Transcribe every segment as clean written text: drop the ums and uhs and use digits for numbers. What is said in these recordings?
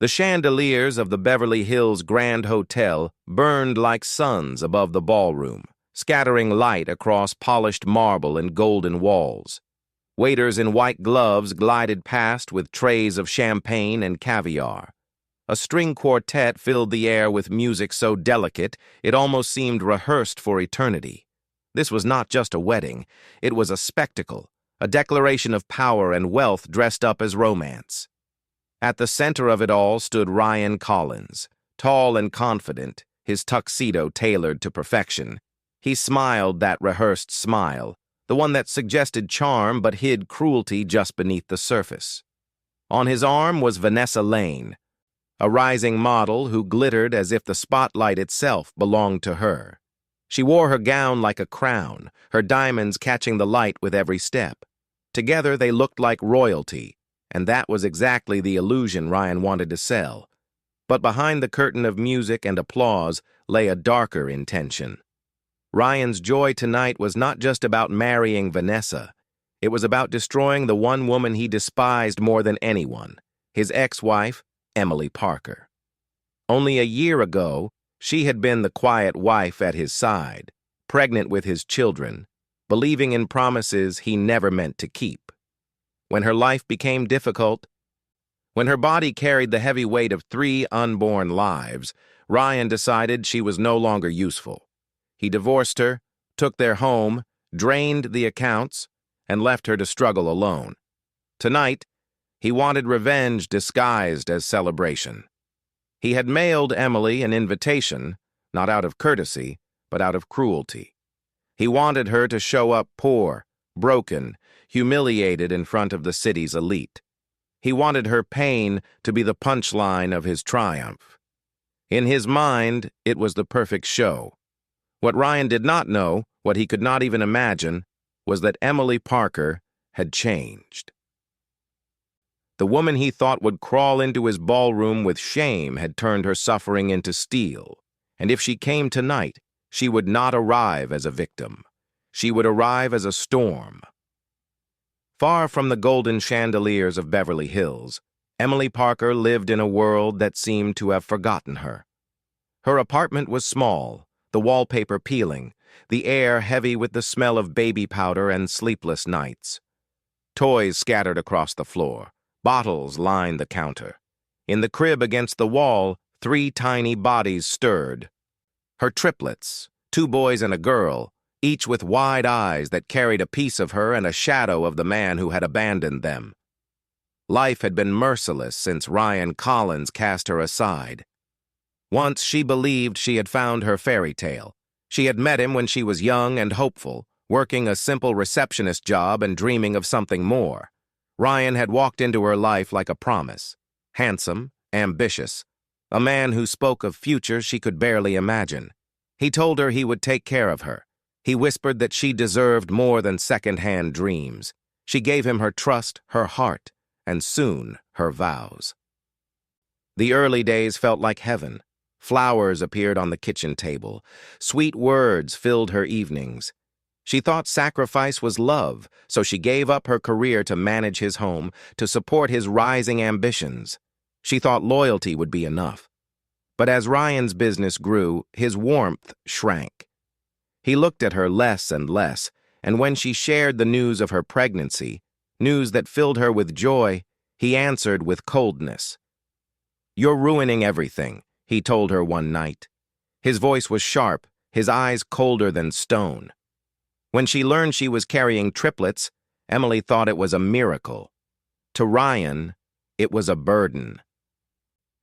The chandeliers of the Beverly Hills Grand Hotel burned like suns above the ballroom, scattering light across polished marble and golden walls. Waiters in white gloves glided past with trays of champagne and caviar. A string quartet filled the air with music so delicate it almost seemed rehearsed for eternity. This was not just a wedding, it was a spectacle, a declaration of power and wealth dressed up as romance. At the center of it all stood Ryan Collins, tall and confident, his tuxedo tailored to perfection. He smiled that rehearsed smile, the one that suggested charm but hid cruelty just beneath the surface. On his arm was Vanessa Lane, a rising model who glittered as if the spotlight itself belonged to her. She wore her gown like a crown, her diamonds catching the light with every step. Together they looked like royalty, and that was exactly the illusion Ryan wanted to sell. But behind the curtain of music and applause lay a darker intention. Ryan's joy tonight was not just about marrying Vanessa. It was about destroying the one woman he despised more than anyone, his ex-wife, Emily Parker. Only a year ago, she had been the quiet wife at his side, pregnant with his children, believing in promises he never meant to keep. When her life became difficult, when her body carried the heavy weight of 3 unborn lives, Ryan decided she was no longer useful. He divorced her, took their home, drained the accounts, and left her to struggle alone. Tonight, he wanted revenge disguised as celebration. He had mailed Emily an invitation, not out of courtesy, but out of cruelty. He wanted her to show up poor, broken, humiliated in front of the city's elite. He wanted her pain to be the punchline of his triumph. In his mind, it was the perfect show. What Ryan did not know, what he could not even imagine, was that Emily Parker had changed. The woman he thought would crawl into his ballroom with shame had turned her suffering into steel, and if she came tonight, she would not arrive as a victim. She would arrive as a storm. Far from the golden chandeliers of Beverly Hills, Emily Parker lived in a world that seemed to have forgotten her. Her apartment was small, the wallpaper peeling, the air heavy with the smell of baby powder and sleepless nights. Toys scattered across the floor. Bottles lined the counter. In the crib against the wall, 3 tiny bodies stirred. Her triplets, 2 boys and a girl, each with wide eyes that carried a piece of her and a shadow of the man who had abandoned them. Life had been merciless since Ryan Collins cast her aside. Once she believed she had found her fairy tale. She had met him when she was young and hopeful, working a simple receptionist job and dreaming of something more. Ryan had walked into her life like a promise. Handsome, ambitious, a man who spoke of futures she could barely imagine. He told her he would take care of her. He whispered that she deserved more than second-hand dreams. She gave him her trust, her heart, and soon her vows. The early days felt like heaven. Flowers appeared on the kitchen table. Sweet words filled her evenings. She thought sacrifice was love, so she gave up her career to manage his home, to support his rising ambitions. She thought loyalty would be enough. But as Ryan's business grew, his warmth shrank. He looked at her less and less, and when she shared the news of her pregnancy, news that filled her with joy, he answered with coldness. "You're ruining everything," he told her one night. His voice was sharp, his eyes colder than stone. When she learned she was carrying triplets, Emily thought it was a miracle. To Ryan, it was a burden.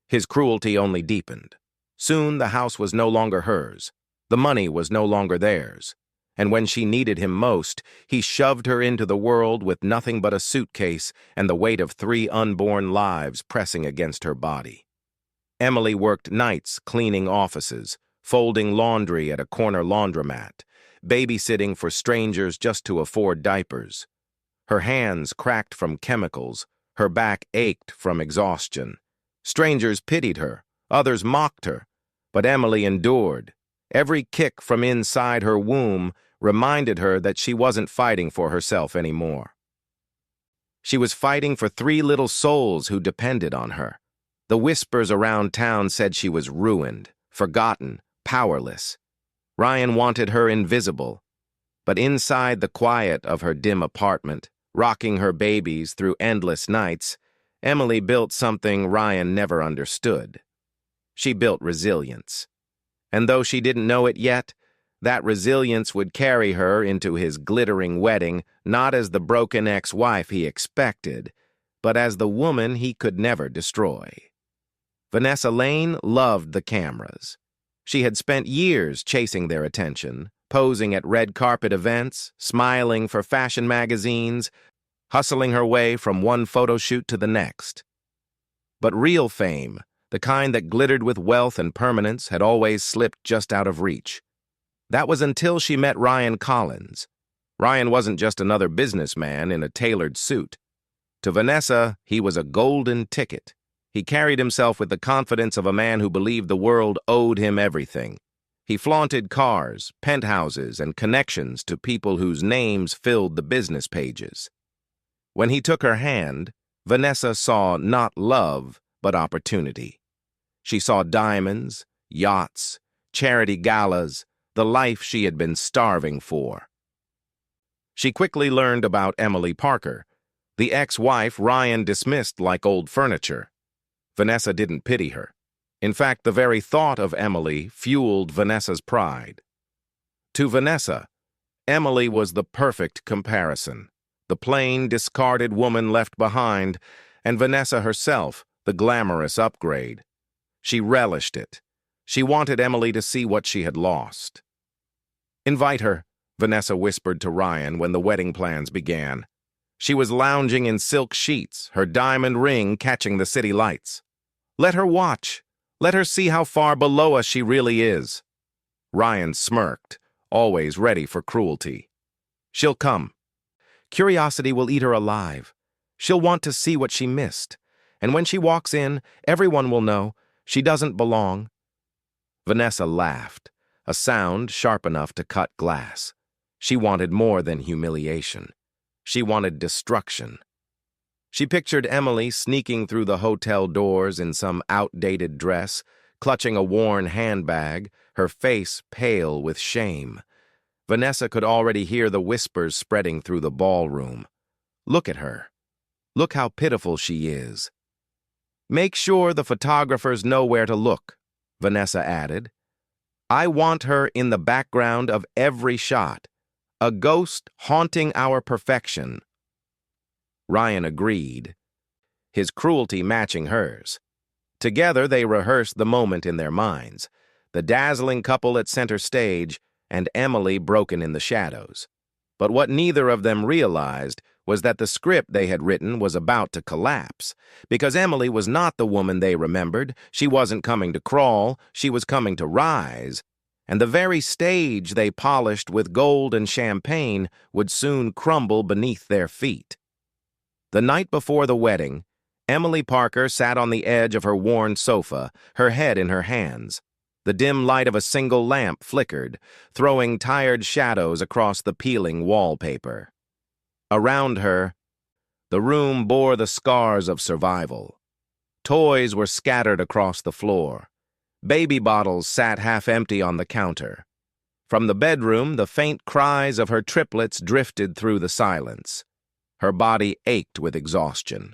His cruelty only deepened. Soon the house was no longer hers. The money was no longer theirs. And when she needed him most, he shoved her into the world with nothing but a suitcase and the weight of 3 unborn lives pressing against her body. Emily worked nights cleaning offices, folding laundry at a corner laundromat, babysitting for strangers just to afford diapers. Her hands cracked from chemicals, her back ached from exhaustion. Strangers pitied her, others mocked her, but Emily endured. Every kick from inside her womb reminded her that she wasn't fighting for herself anymore. She was fighting for 3 little souls who depended on her. The whispers around town said she was ruined, forgotten, powerless. Ryan wanted her invisible. But inside the quiet of her dim apartment, rocking her babies through endless nights, Emily built something Ryan never understood. She built resilience. And though she didn't know it yet, that resilience would carry her into his glittering wedding, not as the broken ex-wife he expected, but as the woman he could never destroy. Vanessa Lane loved the cameras. She had spent years chasing their attention, posing at red carpet events, smiling for fashion magazines, hustling her way from one photo shoot to the next. But real fame, the kind that glittered with wealth and permanence, had always slipped just out of reach. That was until she met Ryan Collins. Ryan wasn't just another businessman in a tailored suit. To Vanessa, he was a golden ticket. He carried himself with the confidence of a man who believed the world owed him everything. He flaunted cars, penthouses, and connections to people whose names filled the business pages. When he took her hand, Vanessa saw not love, but opportunity. She saw diamonds, yachts, charity galas, the life she had been starving for. She quickly learned about Emily Parker, the ex-wife Ryan dismissed like old furniture. Vanessa didn't pity her. In fact, the very thought of Emily fueled Vanessa's pride. To Vanessa, Emily was the perfect comparison, the plain, discarded woman left behind, and Vanessa herself, the glamorous upgrade. She relished it. She wanted Emily to see what she had lost. "Invite her," Vanessa whispered to Ryan when the wedding plans began. She was lounging in silk sheets, her diamond ring catching the city lights. "Let her watch. Let her see how far below us she really is." Ryan smirked, always ready for cruelty. "She'll come. Curiosity will eat her alive. She'll want to see what she missed. And when she walks in, everyone will know she doesn't belong." Vanessa laughed, a sound sharp enough to cut glass. She wanted more than humiliation. She wanted destruction. She pictured Emily sneaking through the hotel doors in some outdated dress, clutching a worn handbag, her face pale with shame. Vanessa could already hear the whispers spreading through the ballroom. "Look at her. Look how pitiful she is." "Make sure the photographers know where to look," Vanessa added. "I want her in the background of every shot, a ghost haunting our perfection." Ryan agreed, his cruelty matching hers. Together they rehearsed the moment in their minds, the dazzling couple at center stage and Emily broken in the shadows. But what neither of them realized was that the script they had written was about to collapse, because Emily was not the woman they remembered. She wasn't coming to crawl, she was coming to rise, and the very stage they polished with gold and champagne would soon crumble beneath their feet. The night before the wedding, Emily Parker sat on the edge of her worn sofa, her head in her hands. The dim light of a single lamp flickered, throwing tired shadows across the peeling wallpaper. Around her, the room bore the scars of survival. Toys were scattered across the floor. Baby bottles sat half-empty on the counter. From the bedroom, the faint cries of her triplets drifted through the silence. Her body ached with exhaustion.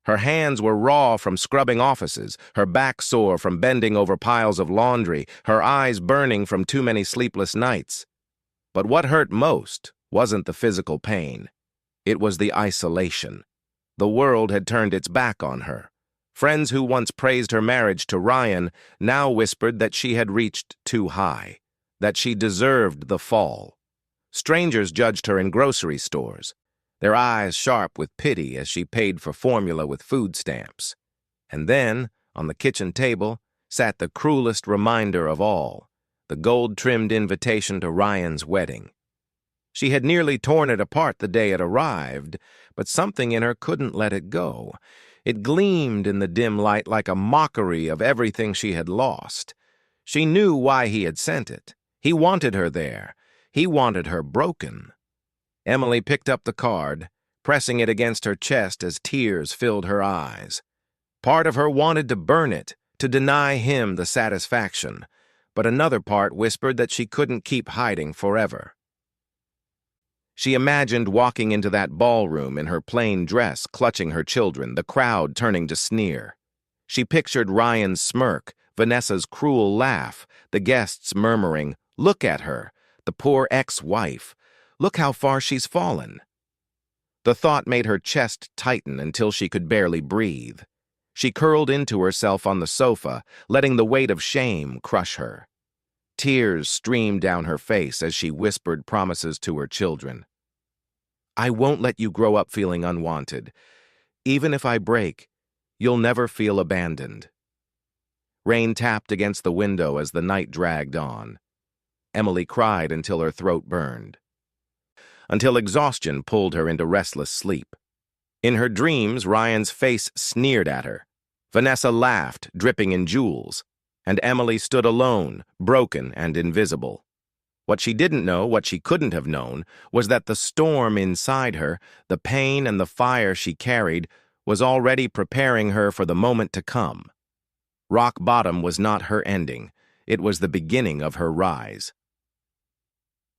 Her hands were raw from scrubbing offices, her back sore from bending over piles of laundry, her eyes burning from too many sleepless nights. But what hurt most wasn't the physical pain. It was the isolation. The world had turned its back on her. Friends who once praised her marriage to Ryan now whispered that she had reached too high, that she deserved the fall. Strangers judged her in grocery stores, their eyes sharp with pity as she paid for formula with food stamps. And then, on the kitchen table, sat the cruelest reminder of all, the gold-trimmed invitation to Ryan's wedding. She had nearly torn it apart the day it arrived, but something in her couldn't let it go. It gleamed in the dim light like a mockery of everything she had lost. She knew why he had sent it. He wanted her there. He wanted her broken. Emily picked up the card, pressing it against her chest as tears filled her eyes. Part of her wanted to burn it, to deny him the satisfaction, but another part whispered that she couldn't keep hiding forever. She imagined walking into that ballroom in her plain dress, clutching her children, the crowd turning to sneer. She pictured Ryan's smirk, Vanessa's cruel laugh, the guests murmuring, "Look at her, the poor ex-wife. Look how far she's fallen." The thought made her chest tighten until she could barely breathe. She curled into herself on the sofa, letting the weight of shame crush her. Tears streamed down her face as she whispered promises to her children. "I won't let you grow up feeling unwanted. Even if I break, you'll never feel abandoned." Rain tapped against the window as the night dragged on. Emily cried until her throat burned, until exhaustion pulled her into restless sleep. In her dreams, Ryan's face sneered at her. Vanessa laughed, dripping in jewels, and Emily stood alone, broken and invisible. What she didn't know, what she couldn't have known, was that the storm inside her, the pain and the fire she carried, was already preparing her for the moment to come. Rock bottom was not her ending. It was the beginning of her rise.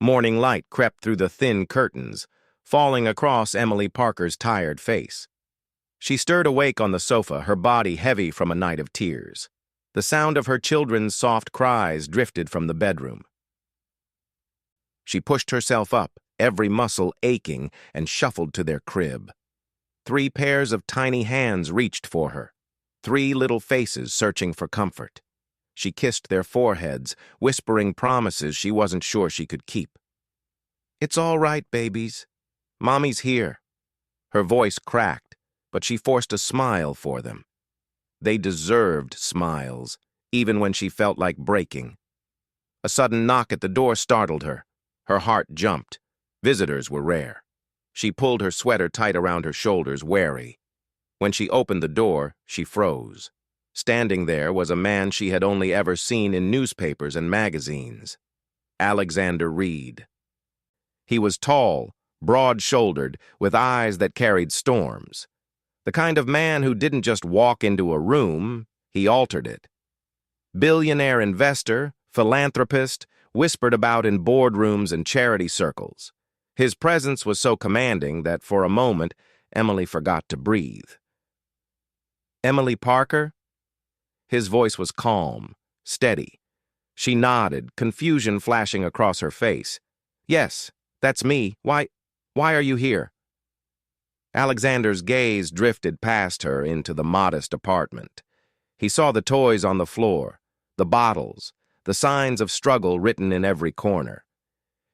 Morning light crept through the thin curtains, falling across Emily Parker's tired face. She stirred awake on the sofa, her body heavy from a night of tears. The sound of her children's soft cries drifted from the bedroom. She pushed herself up, every muscle aching, and shuffled to their crib. 3 pairs of tiny hands reached for her, 3 little faces searching for comfort. She kissed their foreheads, whispering promises she wasn't sure she could keep. "It's all right, babies. Mommy's here." Her voice cracked, but she forced a smile for them. They deserved smiles, even when she felt like breaking. A sudden knock at the door startled her. Her heart jumped. Visitors were rare. She pulled her sweater tight around her shoulders, wary. When she opened the door, she froze. Standing there was a man she had only ever seen in newspapers and magazines. Alexander Reed. He was tall, broad-shouldered, with eyes that carried storms. The kind of man who didn't just walk into a room, he altered it. Billionaire investor, philanthropist, whispered about in boardrooms and charity circles. His presence was so commanding that for a moment, Emily forgot to breathe. "Emily Parker?" His voice was calm, steady. She nodded, confusion flashing across her face. "Yes, that's me. Why are you here?" Alexander's gaze drifted past her into the modest apartment. He saw the toys on the floor, the bottles, the signs of struggle written in every corner.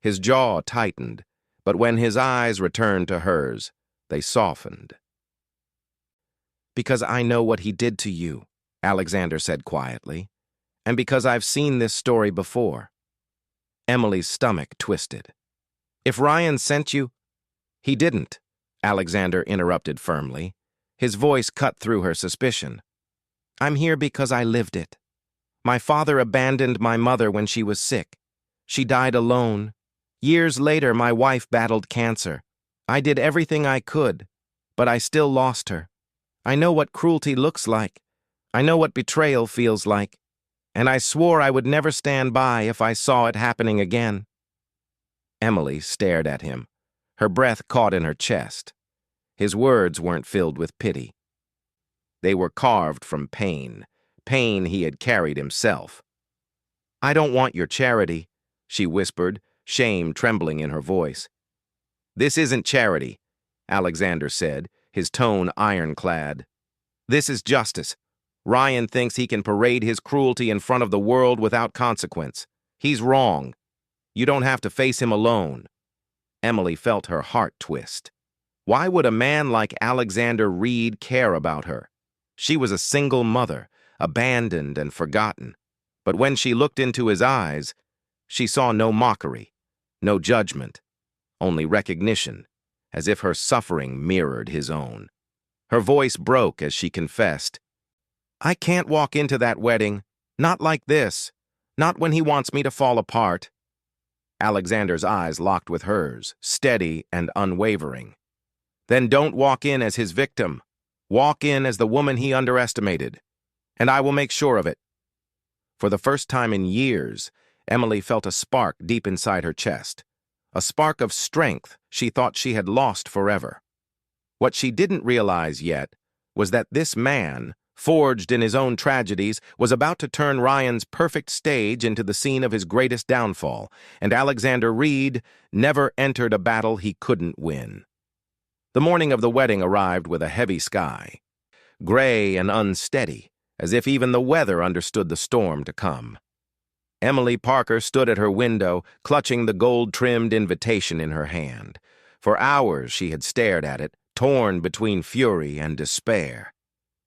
His jaw tightened, but when his eyes returned to hers, they softened. "Because I know what he did to you," Alexander said quietly, "and because I've seen this story before." Emily's stomach twisted. "If Ryan sent you—" "He didn't," Alexander interrupted firmly. His voice cut through her suspicion. "I'm here because I lived it. My father abandoned my mother when she was sick. She died alone. Years later, my wife battled cancer. I did everything I could, but I still lost her. I know what cruelty looks like. I know what betrayal feels like. And I swore I would never stand by if I saw it happening again." Emily stared at him. Her breath caught in her chest. His words weren't filled with pity. They were carved from pain, pain he had carried himself. "I don't want your charity," she whispered, shame trembling in her voice. "This isn't charity," Alexander said, his tone ironclad. "This is justice. Ryan thinks he can parade his cruelty in front of the world without consequence. He's wrong. You don't have to face him alone." Emily felt her heart twist. Why would a man like Alexander Reed care about her? She was a single mother, abandoned and forgotten. But when she looked into his eyes, she saw no mockery, no judgment, only recognition, as if her suffering mirrored his own. Her voice broke as she confessed, "I can't walk into that wedding, not like this, not when he wants me to fall apart." Alexander's eyes locked with hers, steady and unwavering. "Then don't walk in as his victim." walk in as the woman he underestimated, and I will make sure of it. For the first time in years, Emily felt a spark deep inside her chest, a spark of strength she thought she had lost forever. What she didn't realize yet was that this man, forged in his own tragedies, was about to turn Ryan's perfect stage into the scene of his greatest downfall, and Alexander Reed never entered a battle he couldn't win. The morning of the wedding arrived with a heavy sky, gray and unsteady, as if even the weather understood the storm to come. Emily Parker stood at her window, clutching the gold-trimmed invitation in her hand. For hours she had stared at it, torn between fury and despair.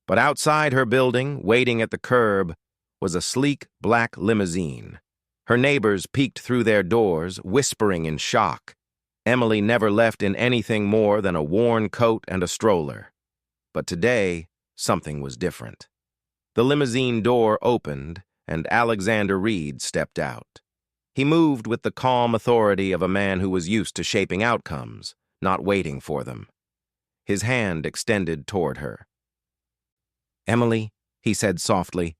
But outside her building, waiting at the curb, was a sleek black limousine. Her neighbors peeked through their doors, whispering in shock. Emily never left in anything more than a worn coat and a stroller. But today, something was different. The limousine door opened, and Alexander Reed stepped out. He moved with the calm authority of a man who was used to shaping outcomes, not waiting for them. His hand extended toward her. "Emily," he said softly,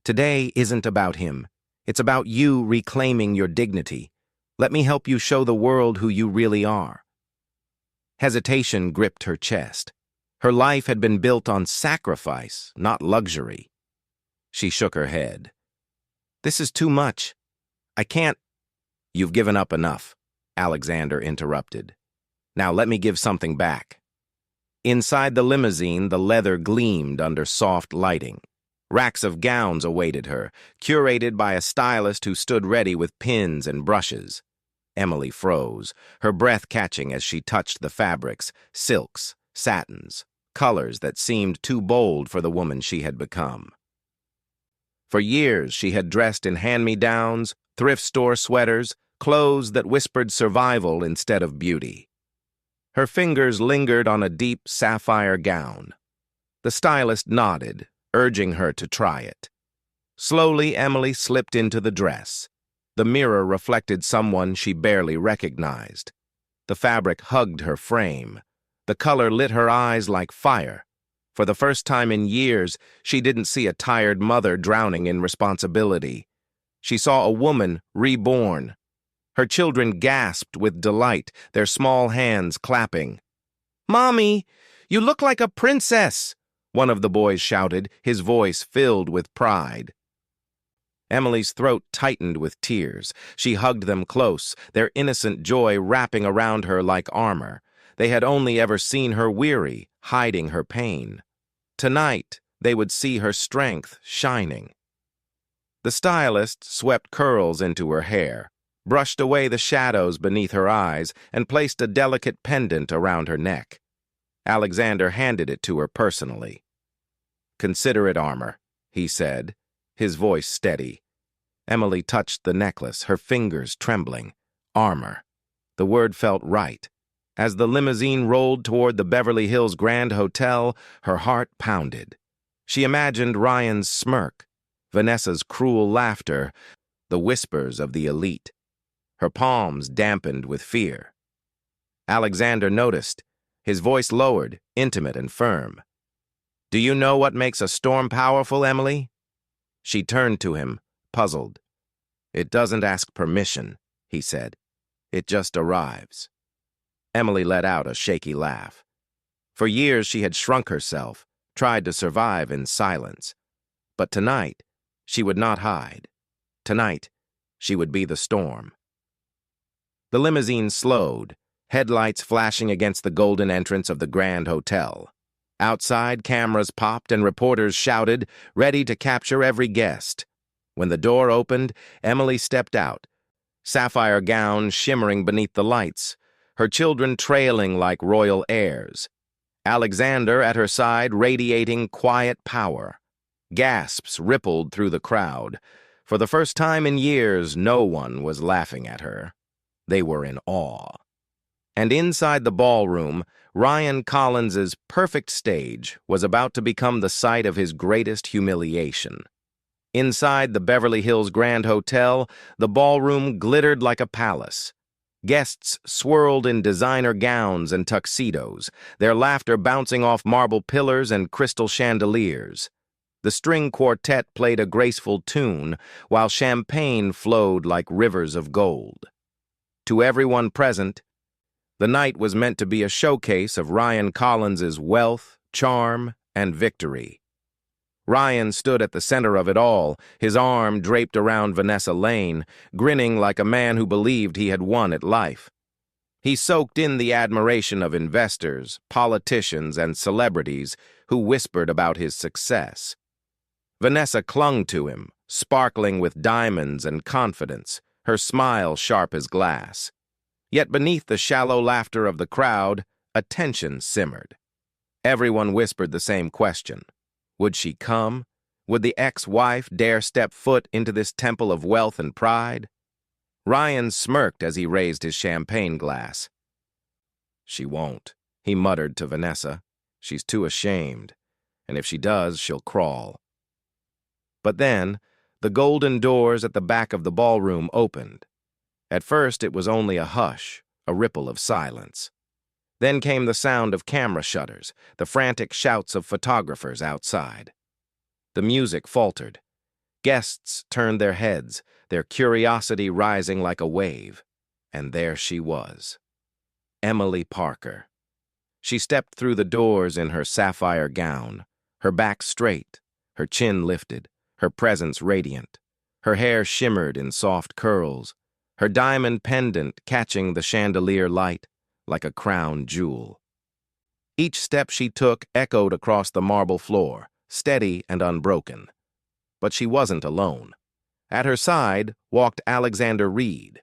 "today isn't about him. It's about you reclaiming your dignity. Let me help you show the world who you really are." Hesitation gripped her chest. Her life had been built on sacrifice, not luxury. She shook her head. "This is too much. I can't—" "You've given up enough," Alexander interrupted. "Now let me give something back." Inside the limousine, the leather gleamed under soft lighting. Racks of gowns awaited her, curated by a stylist who stood ready with pins and brushes. Emily froze, her breath catching as she touched the fabrics, silks, satins, colors that seemed too bold for the woman she had become. For years, she had dressed in hand-me-downs, thrift store sweaters, clothes that whispered survival instead of beauty. Her fingers lingered on a deep sapphire gown. The stylist nodded, urging her to try it. Slowly, Emily slipped into the dress. The mirror reflected someone she barely recognized. The fabric hugged her frame. The color lit her eyes like fire. For the first time in years, she didn't see a tired mother drowning in responsibility. She saw a woman reborn. Her children gasped with delight, their small hands clapping. "Mommy, you look like a princess!" one of the boys shouted, his voice filled with pride. Emily's throat tightened with tears. She hugged them close, their innocent joy wrapping around her like armor. They had only ever seen her weary, hiding her pain. Tonight, they would see her strength shining. The stylist swept curls into her hair, brushed away the shadows beneath her eyes, and placed a delicate pendant around her neck. Alexander handed it to her personally. "Consider it armor," he said, his voice steady. Emily touched the necklace, her fingers trembling. Armor. The word felt right. As the limousine rolled toward the Beverly Hills Grand Hotel, her heart pounded. She imagined Ryan's smirk, Vanessa's cruel laughter, the whispers of the elite. Her palms dampened with fear. Alexander noticed, his voice lowered, intimate and firm. "Do you know what makes a storm powerful, Emily?" She turned to him, puzzled. "It doesn't ask permission," he said. "It just arrives." Emily let out a shaky laugh. For years she had shrunk herself, tried to survive in silence. But tonight, she would not hide. Tonight, she would be the storm. The limousine slowed, headlights flashing against the golden entrance of the Grand Hotel. Outside, cameras popped and reporters shouted, ready to capture every guest. When the door opened, Emily stepped out, sapphire gown shimmering beneath the lights, her children trailing like royal heirs. Alexander at her side radiating quiet power. Gasps rippled through the crowd. For the first time in years, no one was laughing at her. They were in awe. And inside the ballroom, Ryan Collins's perfect stage was about to become the site of his greatest humiliation. Inside the Beverly Hills Grand Hotel, the ballroom glittered like a palace. Guests swirled in designer gowns and tuxedos, their laughter bouncing off marble pillars and crystal chandeliers. The string quartet played a graceful tune, while champagne flowed like rivers of gold. To everyone present, the night was meant to be a showcase of Ryan Collins's wealth, charm, and victory. Ryan stood at the center of it all, his arm draped around Vanessa Lane, grinning like a man who believed he had won at life. He soaked in the admiration of investors, politicians, and celebrities who whispered about his success. Vanessa clung to him, sparkling with diamonds and confidence, her smile sharp as glass. Yet beneath the shallow laughter of the crowd, a tension simmered. Everyone whispered the same question. Would she come? Would the ex-wife dare step foot into this temple of wealth and pride? Ryan smirked as he raised his champagne glass. "She won't," he muttered to Vanessa. "She's too ashamed, and if she does, she'll crawl." But then, the golden doors at the back of the ballroom opened. At first, it was only a hush, a ripple of silence. Then came the sound of camera shutters, the frantic shouts of photographers outside. The music faltered. Guests turned their heads, their curiosity rising like a wave. And there she was. Emily Parker. She stepped through the doors in her sapphire gown, her back straight, her chin lifted, her presence radiant. Her hair shimmered in soft curls, her diamond pendant catching the chandelier light like a crown jewel. Each step she took echoed across the marble floor, steady and unbroken. But she wasn't alone. At her side walked Alexander Reed,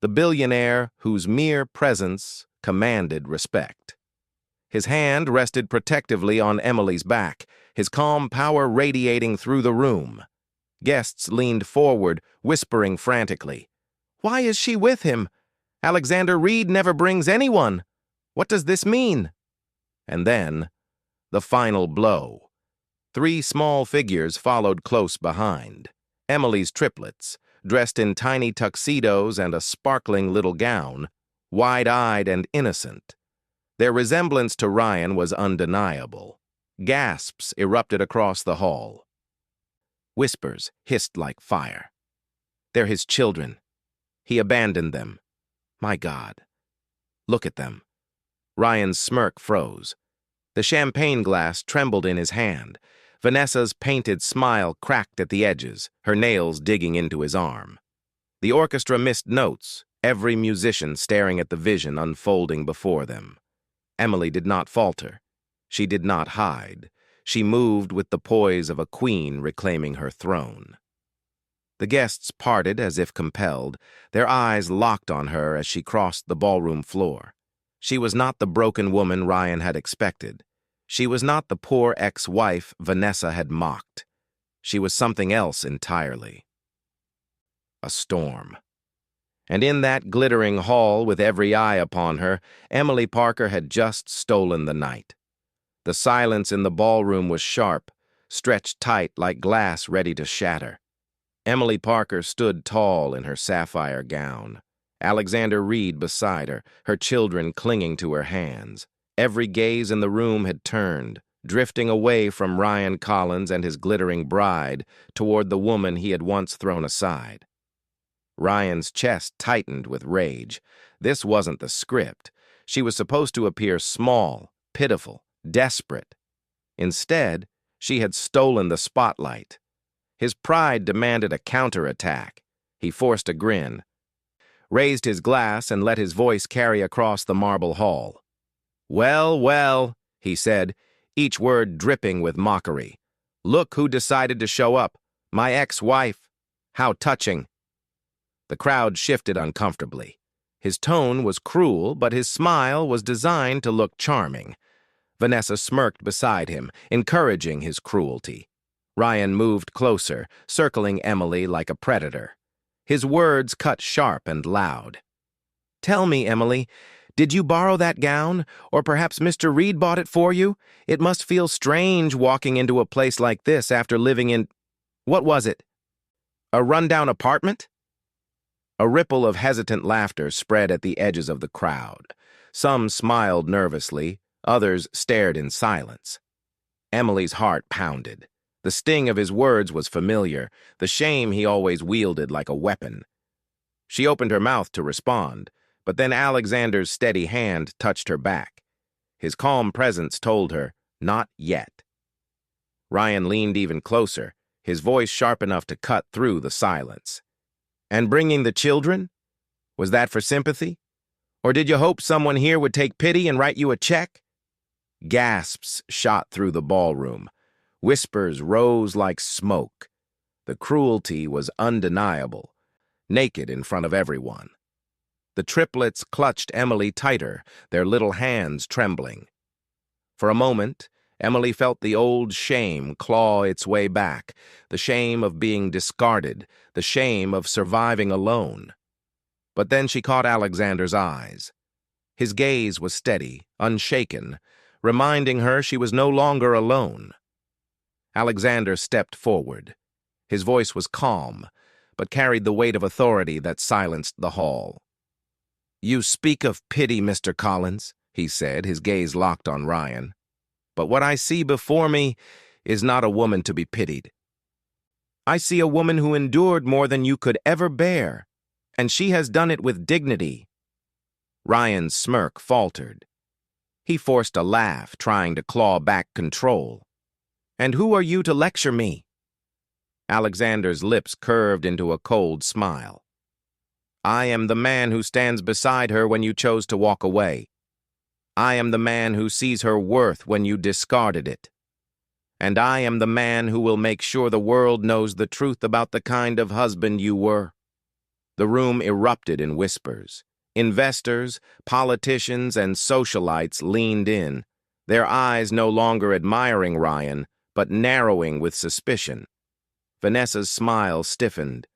the billionaire whose mere presence commanded respect. His hand rested protectively on Emily's back, his calm power radiating through the room. Guests leaned forward, whispering frantically, "Why is she with him? Alexander Reed never brings anyone. What does this mean?" And then, the final blow. 3 small figures followed close behind. Emily's triplets, dressed in tiny tuxedos and a sparkling little gown, wide-eyed and innocent. Their resemblance to Ryan was undeniable. Gasps erupted across the hall. Whispers hissed like fire. "They're his children. He abandoned them. My God. Look at them." Ryan's smirk froze. The champagne glass trembled in his hand. Vanessa's painted smile cracked at the edges, her nails digging into his arm. The orchestra missed notes, every musician staring at the vision unfolding before them. Emily did not falter. She did not hide. She moved with the poise of a queen reclaiming her throne. The guests parted as if compelled, their eyes locked on her as she crossed the ballroom floor. She was not the broken woman Ryan had expected. She was not the poor ex-wife Vanessa had mocked. She was something else entirely. A storm. And in that glittering hall with every eye upon her, Emily Parker had just stolen the night. The silence in the ballroom was sharp, stretched tight like glass ready to shatter. Emily Parker stood tall in her sapphire gown. Alexander Reed beside her, her children clinging to her hands. Every gaze in the room had turned, drifting away from Ryan Collins and his glittering bride toward the woman he had once thrown aside. Ryan's chest tightened with rage. This wasn't the script. She was supposed to appear small, pitiful, desperate. Instead, she had stolen the spotlight. His pride demanded a counterattack. He forced a grin, raised his glass, and let his voice carry across the marble hall. "Well, well," he said, each word dripping with mockery. "Look who decided to show up. My ex-wife. How touching." The crowd shifted uncomfortably. His tone was cruel, but his smile was designed to look charming. Vanessa smirked beside him, encouraging his cruelty. Ryan moved closer, circling Emily like a predator. His words cut sharp and loud. "Tell me, Emily, did you borrow that gown? Or perhaps Mr. Reed bought it for you? It must feel strange walking into a place like this after living in... What was it? A rundown apartment?" A ripple of hesitant laughter spread at the edges of the crowd. Some smiled nervously, others stared in silence. Emily's heart pounded. The sting of his words was familiar, the shame he always wielded like a weapon. She opened her mouth to respond, but then Alexander's steady hand touched her back. His calm presence told her, not yet. Ryan leaned even closer, his voice sharp enough to cut through the silence. And bringing the children? Was that for sympathy? Or did you hope someone here would take pity and write you a check? Gasps shot through the ballroom. Whispers rose like smoke. The cruelty was undeniable, naked in front of everyone. The triplets clutched Emily tighter, their little hands trembling. For a moment, Emily felt the old shame claw its way back, the shame of being discarded, the shame of surviving alone. But then she caught Alexander's eyes. His gaze was steady, unshaken, reminding her she was no longer alone. Alexander stepped forward. His voice was calm, but carried the weight of authority that silenced the hall. "You speak of pity, Mr. Collins," he said, his gaze locked on Ryan. "But what I see before me is not a woman to be pitied. I see a woman who endured more than you could ever bear, and she has done it with dignity." Ryan's smirk faltered. He forced a laugh, trying to claw back control. "And who are you to lecture me?" Alexander's lips curved into a cold smile. "I am the man who stands beside her when you chose to walk away. I am the man who sees her worth when you discarded it. And I am the man who will make sure the world knows the truth about the kind of husband you were." The room erupted in whispers. Investors, politicians, and socialites leaned in, their eyes no longer admiring Ryan, but narrowing with suspicion. Vanessa's smile stiffened,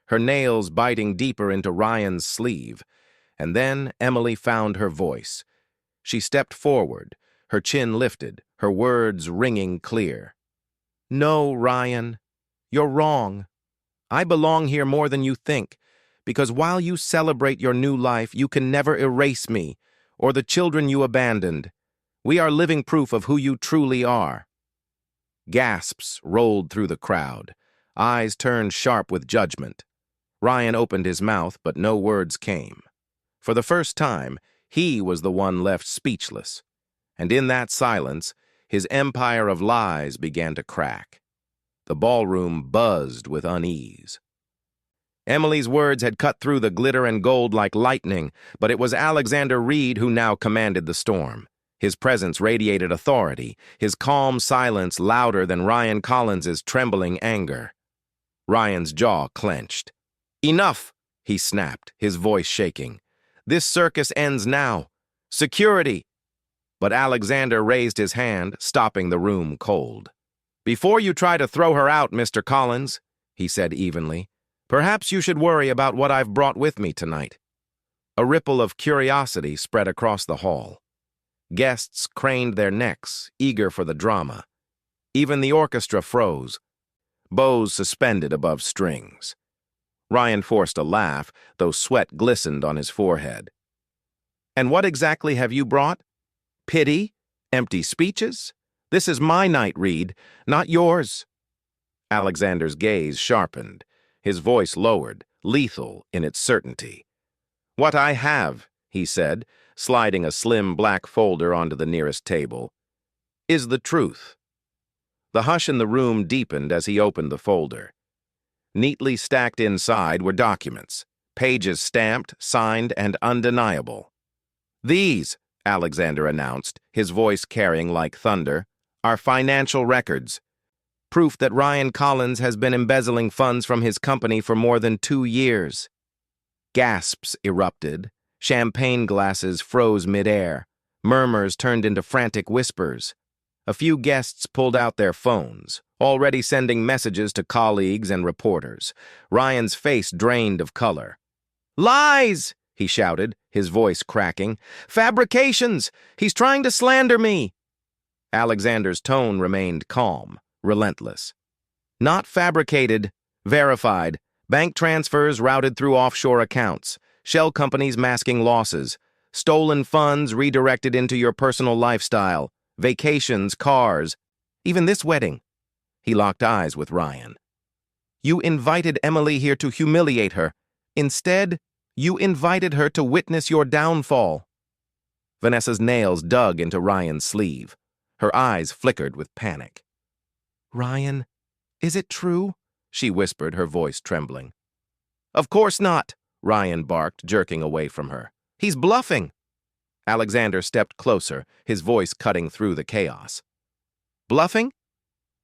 her nails biting deeper into Ryan's sleeve, and then Emily found her voice. She stepped forward, her chin lifted, her words ringing clear. "No, Ryan, you're wrong. I belong here more than you think, because while you celebrate your new life, you can never erase me, or the children you abandoned. We are living proof of who you truly are." Gasps rolled through the crowd, eyes turned sharp with judgment. Ryan opened his mouth, but no words came. For the first time, he was the one left speechless, and in that silence, his empire of lies began to crack. The ballroom buzzed with unease. Emily's words had cut through the glitter and gold like lightning, but it was Alexander Reed who now commanded the storm. His presence radiated authority, his calm silence louder than Ryan Collins's trembling anger. Ryan's jaw clenched. "Enough!" he snapped, his voice shaking. "This circus ends now. Security!" But Alexander raised his hand, stopping the room cold. "Before you try to throw her out, Mr. Collins," he said evenly, "perhaps you should worry about what I've brought with me tonight." A ripple of curiosity spread across the hall. Guests craned their necks, eager for the drama. Even the orchestra froze, bows suspended above strings. Ryan forced a laugh, though sweat glistened on his forehead. "And what exactly have you brought? Pity? Empty speeches? This is my night, Reed, not yours." Alexander's gaze sharpened, his voice lowered, lethal in its certainty. "What I have," he said, sliding a slim black folder onto the nearest table, "is the truth." The hush in the room deepened as he opened the folder. Neatly stacked inside were documents, pages stamped, signed, and undeniable. "These," Alexander announced, his voice carrying like thunder, "are financial records. Proof that Ryan Collins has been embezzling funds from his company for more than 2 years." Gasps erupted. Champagne glasses froze midair. Murmurs turned into frantic whispers. A few guests pulled out their phones, already sending messages to colleagues and reporters. Ryan's face drained of color. "Lies!" he shouted, his voice cracking. "Fabrications! He's trying to slander me!" Alexander's tone remained calm, relentless. "Not fabricated, verified, Bank transfers routed through offshore accounts, shell companies masking losses, stolen funds redirected into your personal lifestyle, vacations, cars, even this wedding. He locked eyes with Ryan. You invited Emily here to humiliate her. Instead, you invited her to witness your downfall. Vanessa's nails dug into Ryan's sleeve. Her eyes flickered with panic. Ryan, is it true? She whispered, her voice trembling. Of course not, Ryan barked, jerking away from her. He's bluffing. Alexander stepped closer, his voice cutting through the chaos. Bluffing?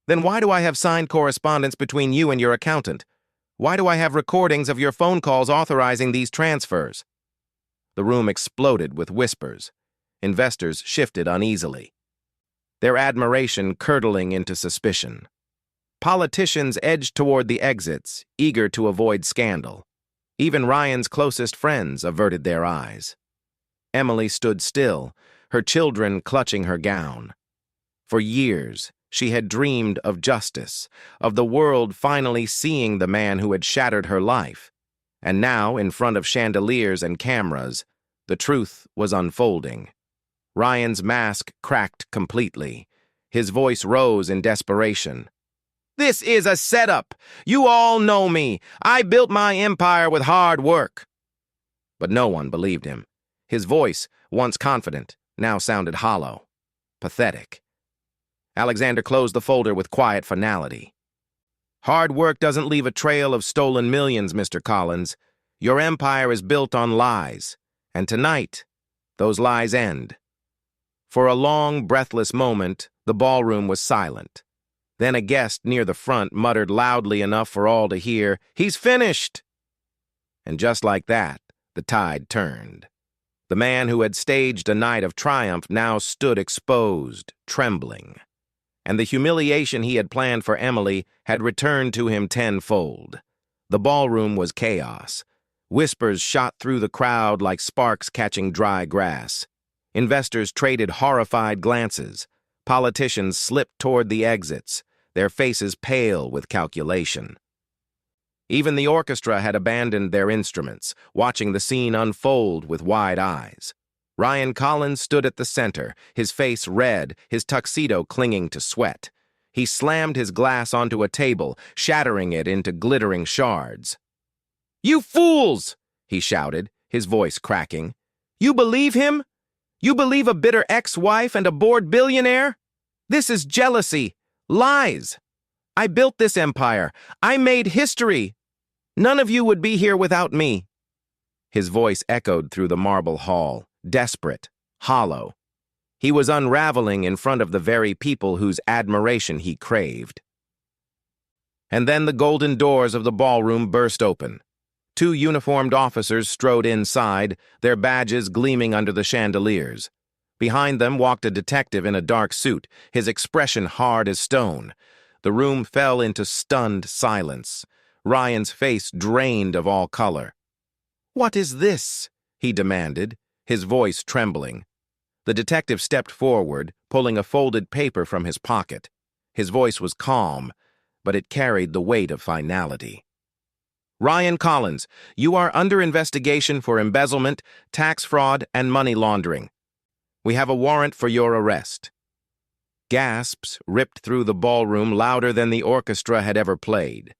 Then why do I have signed correspondence between you and your accountant? Why do I have recordings of your phone calls authorizing these transfers? The room exploded with whispers. Investors shifted uneasily, their admiration curdling into suspicion. Politicians edged toward the exits, eager to avoid scandal. Even Ryan's closest friends averted their eyes. Emily stood still, her children clutching her gown. For years, she had dreamed of justice, of the world finally seeing the man who had shattered her life. And now, in front of chandeliers and cameras, the truth was unfolding. Ryan's mask cracked completely. His voice rose in desperation. This is a setup. You all know me. I built my empire with hard work. But no one believed him. His voice, once confident, now sounded hollow, pathetic. Alexander closed the folder with quiet finality. Hard work doesn't leave a trail of stolen millions, Mr. Collins. Your empire is built on lies. And tonight, those lies end. For a long, breathless moment, the ballroom was silent. Then a guest near the front muttered loudly enough for all to hear, "He's finished!" And just like that, the tide turned. The man who had staged a night of triumph now stood exposed, trembling. And the humiliation he had planned for Emily had returned to him tenfold. The ballroom was chaos. Whispers shot through the crowd like sparks catching dry grass. Investors traded horrified glances. Politicians slipped toward the exits, their faces pale with calculation. Even the orchestra had abandoned their instruments, watching the scene unfold with wide eyes. Ryan Collins stood at the center, his face red, his tuxedo clinging to sweat. He slammed his glass onto a table, shattering it into glittering shards. "You fools!" he shouted, his voice cracking. "You believe him? You believe a bitter ex-wife and a bored billionaire? This is jealousy, lies. I built this empire. I made history. None of you would be here without me." His voice echoed through the marble hall, desperate, hollow. He was unraveling in front of the very people whose admiration he craved. And then the golden doors of the ballroom burst open. Two uniformed officers strode inside, their badges gleaming under the chandeliers. Behind them walked a detective in a dark suit, his expression hard as stone. The room fell into stunned silence. Ryan's face drained of all color. "What is this?" he demanded, his voice trembling. The detective stepped forward, pulling a folded paper from his pocket. His voice was calm, but it carried the weight of finality. "Ryan Collins, you are under investigation for embezzlement, tax fraud, and money laundering. We have a warrant for your arrest." Gasps ripped through the ballroom louder than the orchestra had ever played.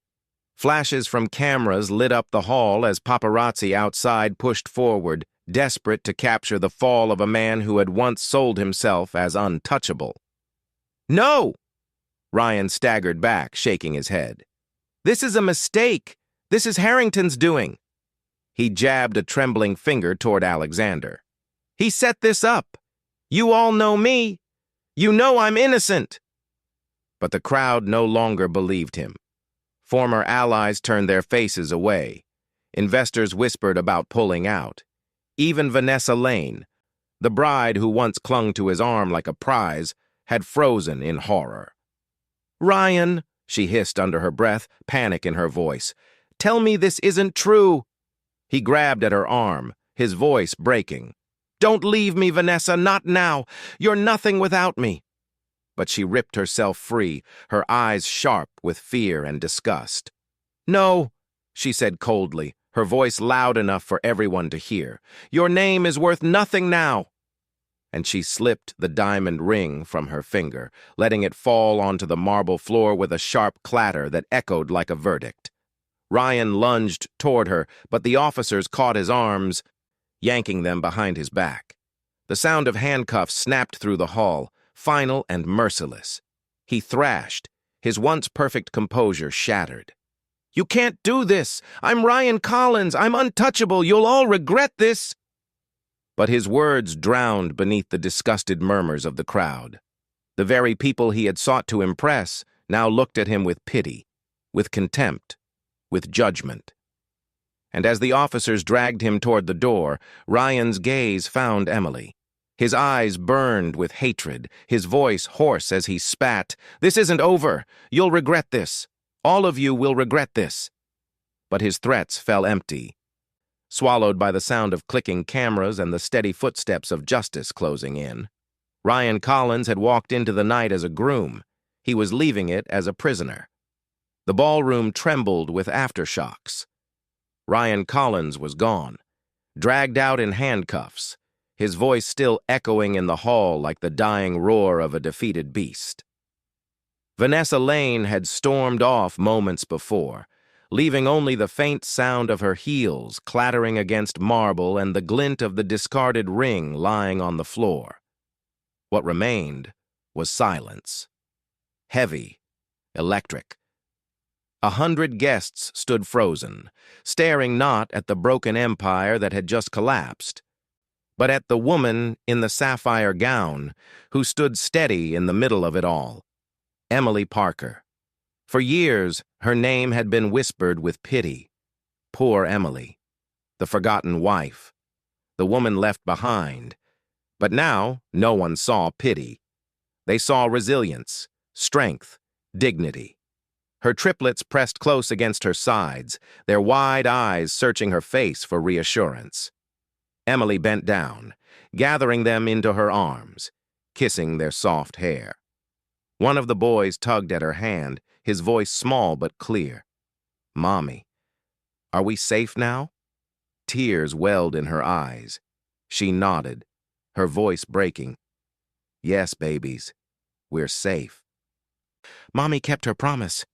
Flashes from cameras lit up the hall as paparazzi outside pushed forward, desperate to capture the fall of a man who had once sold himself as untouchable. "No!" Ryan staggered back, shaking his head. "This is a mistake. This is Harrington's doing." He jabbed a trembling finger toward Alexander. "He set this up. You all know me. You know I'm innocent." But the crowd no longer believed him. Former allies turned their faces away. Investors whispered about pulling out. Even Vanessa Lane, the bride who once clung to his arm like a prize, had frozen in horror. "Ryan," she hissed under her breath, panic in her voice. "Tell me this isn't true." He grabbed at her arm, his voice breaking. "Don't leave me, Vanessa, not now. You're nothing without me." But she ripped herself free, her eyes sharp with fear and disgust. "No," she said coldly, her voice loud enough for everyone to hear. "Your name is worth nothing now." And she slipped the diamond ring from her finger, letting it fall onto the marble floor with a sharp clatter that echoed like a verdict. Ryan lunged toward her, but the officers caught his arms, yanking them behind his back. The sound of handcuffs snapped through the hall, final and merciless. He thrashed, his once perfect composure shattered. "You can't do this! I'm Ryan Collins! I'm untouchable! You'll all regret this!" But his words drowned beneath the disgusted murmurs of the crowd. The very people he had sought to impress now looked at him with pity, with contempt, with judgment. And as the officers dragged him toward the door, Ryan's gaze found Emily. His eyes burned with hatred, his voice hoarse as he spat. "This isn't over. You'll regret this. All of you will regret this." But his threats fell empty, swallowed by the sound of clicking cameras and the steady footsteps of justice closing in. Ryan Collins had walked into the night as a groom. He was leaving it as a prisoner. The ballroom trembled with aftershocks. Ryan Collins was gone, dragged out in handcuffs, his voice still echoing in the hall like the dying roar of a defeated beast. Vanessa Lane had stormed off moments before, leaving only the faint sound of her heels clattering against marble and the glint of the discarded ring lying on the floor. What remained was silence. Heavy, electric. 100 guests stood frozen, staring not at the broken empire that had just collapsed, but at the woman in the sapphire gown who stood steady in the middle of it all. Emily Parker. For years, her name had been whispered with pity. Poor Emily, the forgotten wife, the woman left behind. But now, no one saw pity. They saw resilience, strength, dignity. Her triplets pressed close against her sides, their wide eyes searching her face for reassurance. Emily bent down, gathering them into her arms, kissing their soft hair. One of the boys tugged at her hand, his voice small but clear. "Mommy, are we safe now?" Tears welled in her eyes. She nodded, her voice breaking. "Yes, babies, we're safe." Mommy kept her promise.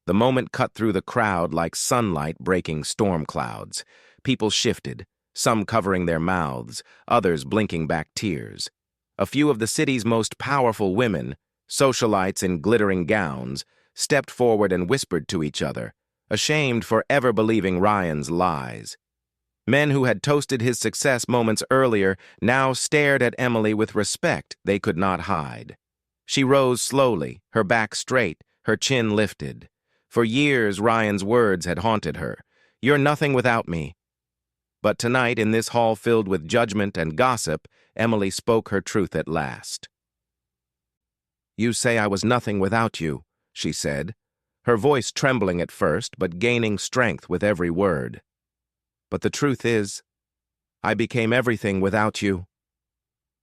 The moment cut through the crowd like sunlight breaking storm clouds. People shifted, some covering their mouths, others blinking back tears. A few of the city's most powerful women, socialites in glittering gowns, stepped forward and whispered to each other, ashamed for ever believing Ryan's lies. Men who had toasted his success moments earlier now stared at Emily with respect they could not hide. She rose slowly, her back straight, her chin lifted. For years, Ryan's words had haunted her. "You're nothing without me." But tonight, in this hall filled with judgment and gossip, Emily spoke her truth at last. "You say I was nothing without you," she said, her voice trembling at first but gaining strength with every word. "But the truth is, I became everything without you."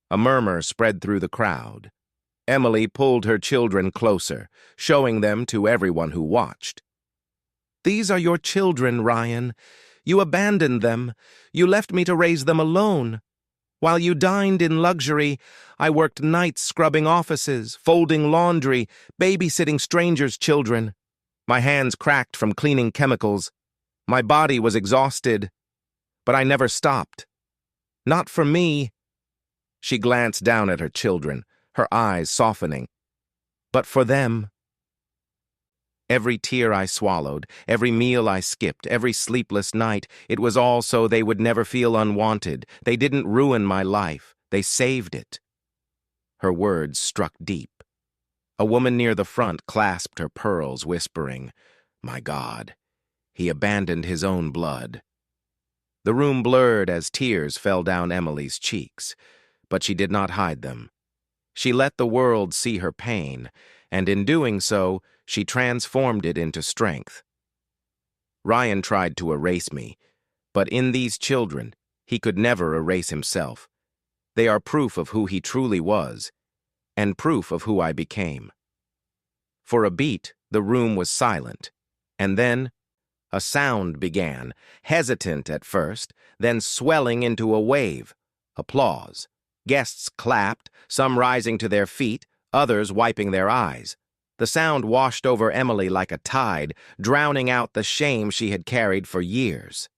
A murmur spread through the crowd. Emily pulled her children closer, showing them to everyone who watched. "These are your children, Ryan. You abandoned them. You left me to raise them alone. While you dined in luxury, I worked nights scrubbing offices, folding laundry, babysitting strangers' children. My hands cracked from cleaning chemicals. My body was exhausted. But I never stopped. Not for me." She glanced down at her children, her eyes softening. "But for them." Every tear I swallowed, every meal I skipped, every sleepless night, it was all so they would never feel unwanted. They didn't ruin my life. They saved it. Her words struck deep. A woman near the front clasped her pearls, whispering, "My God, he abandoned his own blood." The room blurred as tears fell down Emily's cheeks, but she did not hide them. She let the world see her pain, and in doing so, she transformed it into strength. Ryan tried to erase me, but in these children, he could never erase himself. They are proof of who he truly was, and proof of who I became. For a beat, the room was silent, and then, A sound began, hesitant at first, then swelling into a wave. Applause. Guests clapped, some rising to their feet, others wiping their eyes. The sound washed over Emily like a tide, drowning out the shame she had carried for years.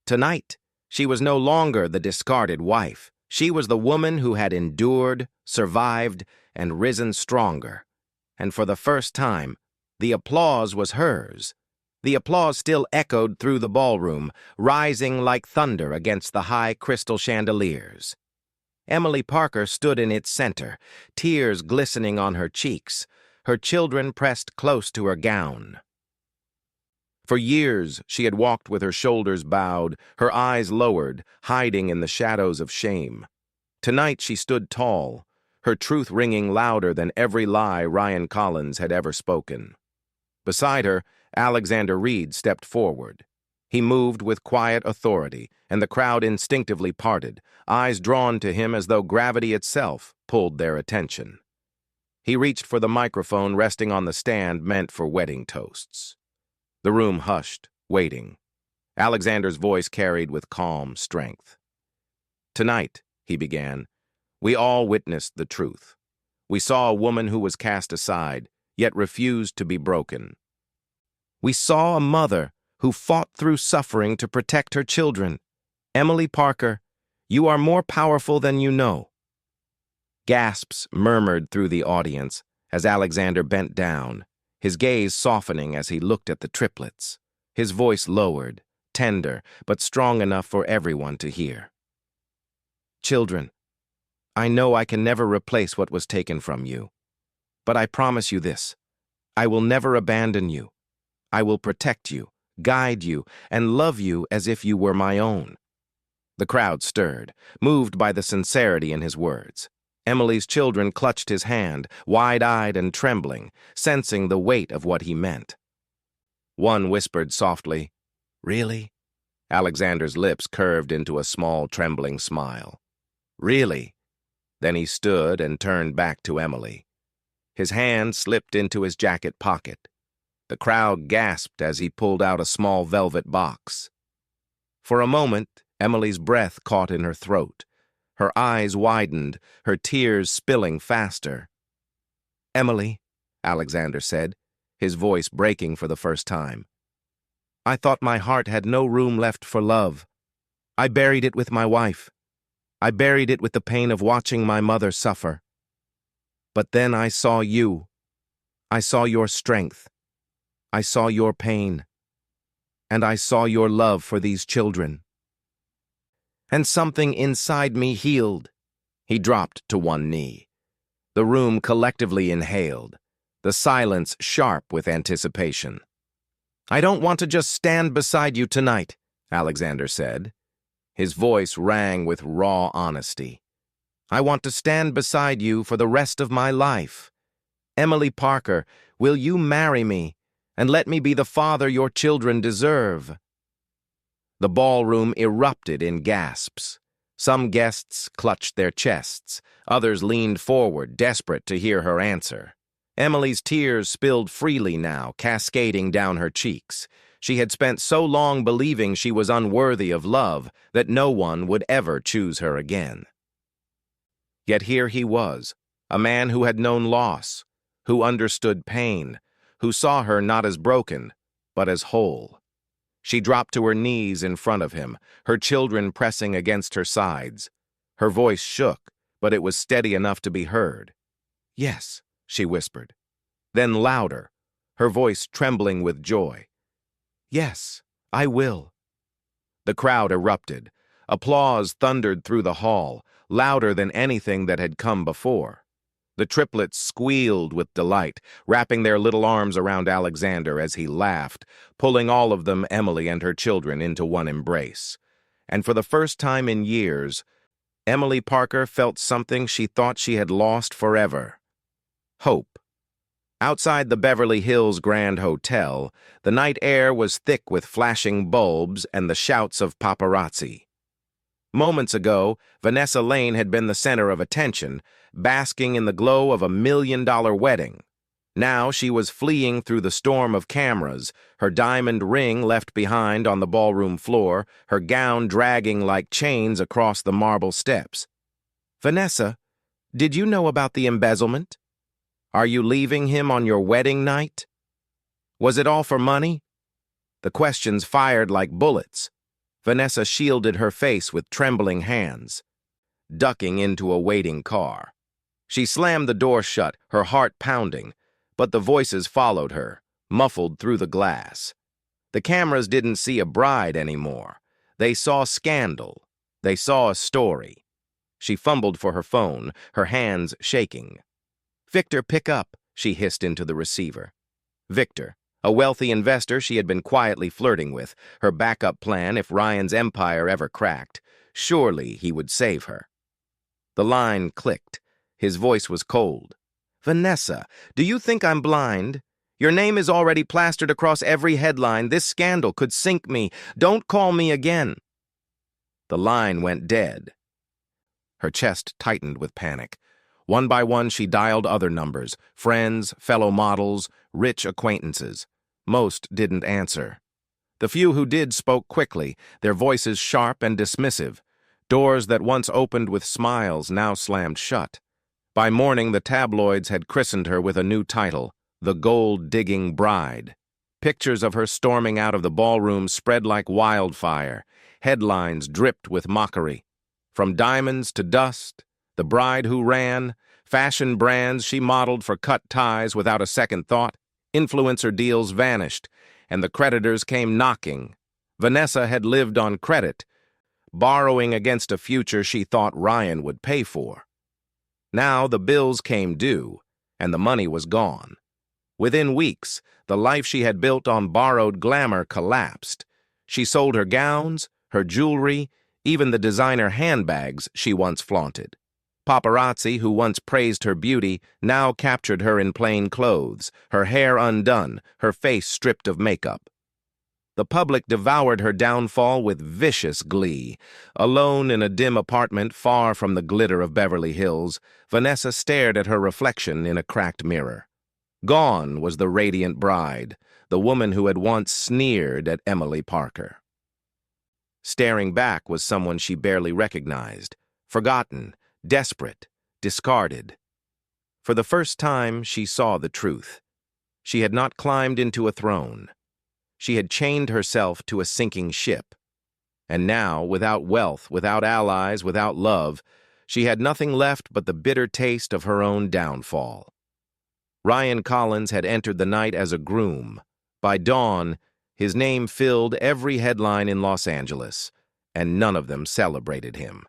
Tonight, she was no longer the discarded wife. She was the woman who had endured, survived, and risen stronger. And for the first time, the applause was hers. The applause still echoed through the ballroom, rising like thunder against the high crystal chandeliers. Emily Parker stood in its center, tears glistening on her cheeks, her children pressed close to her gown. For years, she had walked with her shoulders bowed, her eyes lowered, hiding in the shadows of shame. Tonight she stood tall, her truth ringing louder than every lie Ryan Collins had ever spoken. Beside her, Alexander Reed stepped forward. He moved with quiet authority, and the crowd instinctively parted, eyes drawn to him as though gravity itself pulled their attention. He reached for the microphone resting on the stand meant for wedding toasts. The room hushed, waiting. Alexander's voice carried with calm strength. "Tonight," he began, "we all witnessed the truth. We saw a woman who was cast aside, yet refused to be broken. We saw a mother who fought through suffering to protect her children. Emily Parker, you are more powerful than you know." Gasps murmured through the audience as Alexander bent down, his gaze softening as he looked at the triplets. His voice lowered, tender, but strong enough for everyone to hear. "Children, I know I can never replace what was taken from you. But I promise you this, I will never abandon you. I will protect you, guide you, and love you as if you were my own." The crowd stirred, moved by the sincerity in his words. Emily's children clutched his hand, wide-eyed and trembling, sensing the weight of what he meant. One whispered softly, "Really?" Alexander's lips curved into a small, trembling smile. "Really?" Then he stood and turned back to Emily. His hand slipped into his jacket pocket. The crowd gasped as he pulled out a small velvet box. For a moment, Emily's breath caught in her throat. Her eyes widened, her tears spilling faster. "Emily," Alexander said, his voice breaking for the first time, "I thought my heart had no room left for love. I buried it with my wife. I buried it with the pain of watching my mother suffer. But then I saw you. I saw your strength. I saw your pain. And I saw your love for these children. And something inside me healed." He dropped to one knee. The room collectively inhaled, the silence sharp with anticipation. "I don't want to just stand beside you tonight," Alexander said. His voice rang with raw honesty. "I want to stand beside you for the rest of my life. Emily Parker, will you marry me and let me be the father your children deserve?" The ballroom erupted in gasps. Some guests clutched their chests. Others leaned forward, desperate to hear her answer. Emily's tears spilled freely now, cascading down her cheeks. She had spent so long believing she was unworthy of love that no one would ever choose her again. Yet here he was, a man who had known loss, who understood pain, who saw her not as broken, but as whole. She dropped to her knees in front of him, her children pressing against her sides. Her voice shook, but it was steady enough to be heard. "Yes," she whispered. Then louder, her voice trembling with joy. "Yes, I will." The crowd erupted. Applause thundered through the hall, louder than anything that had come before. The triplets squealed with delight, wrapping their little arms around Alexander as he laughed, pulling all of them, Emily and her children, into one embrace. And for the first time in years, Emily Parker felt something she thought she had lost forever: hope. Outside the Beverly Hills Grand Hotel, the night air was thick with flashing bulbs and the shouts of paparazzi. Moments ago, Vanessa Lane had been the center of attention, basking in the glow of a $1 million wedding. Now she was fleeing through the storm of cameras, her diamond ring left behind on the ballroom floor, her gown dragging like chains across the marble steps. "Vanessa, did you know about the embezzlement? Are you leaving him on your wedding night? Was it all for money?" The questions fired like bullets. Vanessa shielded her face with trembling hands, ducking into a waiting car. She slammed the door shut, her heart pounding, but the voices followed her, muffled through the glass. The cameras didn't see a bride anymore. They saw scandal. They saw a story. She fumbled for her phone, her hands shaking. "Victor, pick up," she hissed into the receiver. Victor, a wealthy investor she had been quietly flirting with, her backup plan if Ryan's empire ever cracked. Surely he would save her. The line clicked. His voice was cold. "Vanessa, do you think I'm blind? Your name is already plastered across every headline. This scandal could sink me. Don't call me again." The line went dead. Her chest tightened with panic. One by one, she dialed other numbers, friends, fellow models, rich acquaintances. Most didn't answer. The few who did spoke quickly, their voices sharp and dismissive. Doors that once opened with smiles now slammed shut. By morning, the tabloids had christened her with a new title, the gold-digging bride. Pictures of her storming out of the ballroom spread like wildfire. Headlines dripped with mockery. From diamonds to dust, the bride who ran, fashion brands she modeled for cut ties without a second thought, influencer deals vanished, and the creditors came knocking. Vanessa had lived on credit, borrowing against a future she thought Ryan would pay for. Now the bills came due, and the money was gone. Within weeks, the life she had built on borrowed glamour collapsed. She sold her gowns, her jewelry, even the designer handbags she once flaunted. Paparazzi, who once praised her beauty, now captured her in plain clothes, her hair undone, her face stripped of makeup. The public devoured her downfall with vicious glee. Alone in a dim apartment far from the glitter of Beverly Hills, Vanessa stared at her reflection in a cracked mirror. Gone was the radiant bride, the woman who had once sneered at Emily Parker. Staring back was someone she barely recognized, forgotten, desperate, discarded. For the first time, she saw the truth. She had not climbed into a throne. She had chained herself to a sinking ship. And now, without wealth, without allies, without love, she had nothing left but the bitter taste of her own downfall. Ryan Collins had entered the night as a groom. By dawn, his name filled every headline in Los Angeles, and none of them celebrated him.